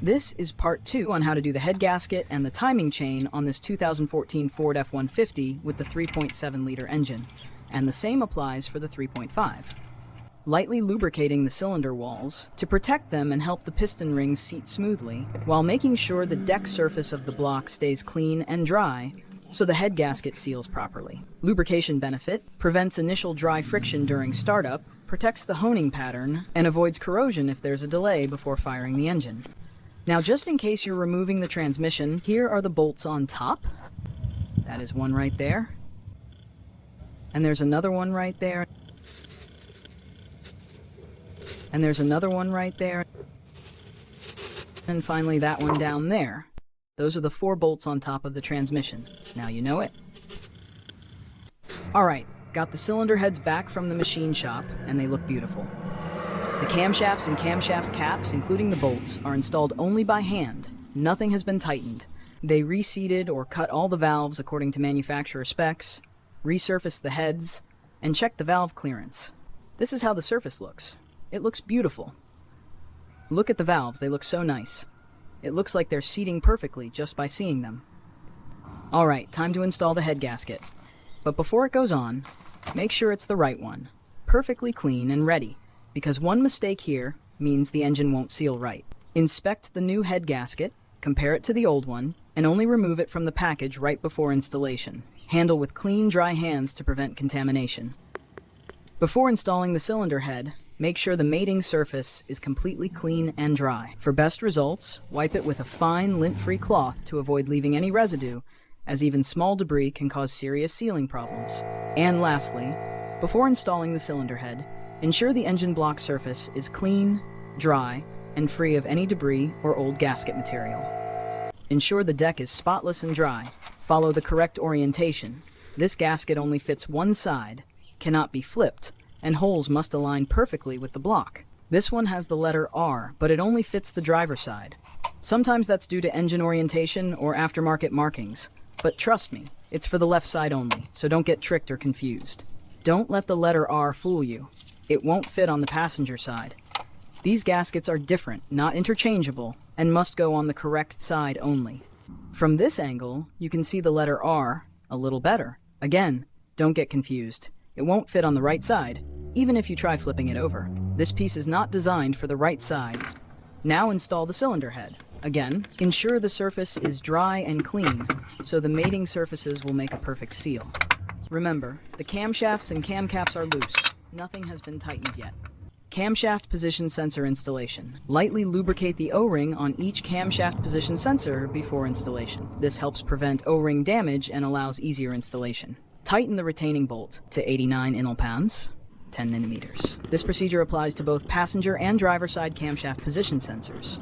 This is part 2 on how to do the head gasket and the timing chain on this 2014 Ford F-150 with the 3.7-liter engine, and the same applies for the 3.5. Lightly lubricating the cylinder walls to protect them and help the piston rings seat smoothly, while making sure the deck surface of the block stays clean and dry so the head gasket seals properly. Lubrication benefit: prevents initial dry friction during startup, protects the honing pattern, and avoids corrosion if there's a delay before firing the engine. Now, just in case you're removing the transmission, here are the bolts on top. That is one right there. And there's another one right there. And there's another one right there. And finally that one down there. Those are the 4 bolts on top of the transmission. Now you know it. Alright, got the cylinder heads back from the machine shop, and they look beautiful. The camshafts and camshaft caps, including the bolts, are installed only by hand. Nothing has been tightened. They reseated or cut all the valves according to manufacturer specs, resurfaced the heads, and checked the valve clearance. This is how the surface looks. It looks beautiful. Look at the valves, they look so nice. It looks like they're seating perfectly just by seeing them. Alright, time to install the head gasket. But before it goes on, make sure it's the right one, perfectly clean and ready, because one mistake here means the engine won't seal right. Inspect the new head gasket, compare it to the old one, and only remove it from the package right before installation. Handle with clean, dry hands to prevent contamination. Before installing the cylinder head, make sure the mating surface is completely clean and dry. For best results, wipe it with a fine, lint-free cloth to avoid leaving any residue, as even small debris can cause serious sealing problems. And lastly, before installing the cylinder head, ensure the engine block surface is clean, dry, and free of any debris or old gasket material. Ensure the deck is spotless and dry. Follow the correct orientation. This gasket only fits one side, cannot be flipped, and holes must align perfectly with the block. This one has the letter R, but it only fits the driver's side. Sometimes that's due to engine orientation or aftermarket markings, but trust me, it's for the left side only, so don't get tricked or confused. Don't let the letter R fool you. It won't fit on the passenger side. These gaskets are different, not interchangeable, and must go on the correct side only. From this angle, you can see the letter R a little better. Again, don't get confused. It won't fit on the right side, even if you try flipping it over. This piece is not designed for the right side. Now install the cylinder head. Again, ensure the surface is dry and clean, so the mating surfaces will make a perfect seal. Remember, the camshafts and cam caps are loose. Nothing has been tightened yet. Camshaft position sensor installation. Lightly lubricate the O-ring on each camshaft position sensor before installation. This helps prevent O-ring damage and allows easier installation. Tighten the retaining bolt to 89 inch, 10 mm. This procedure applies to both passenger and driver side camshaft position sensors.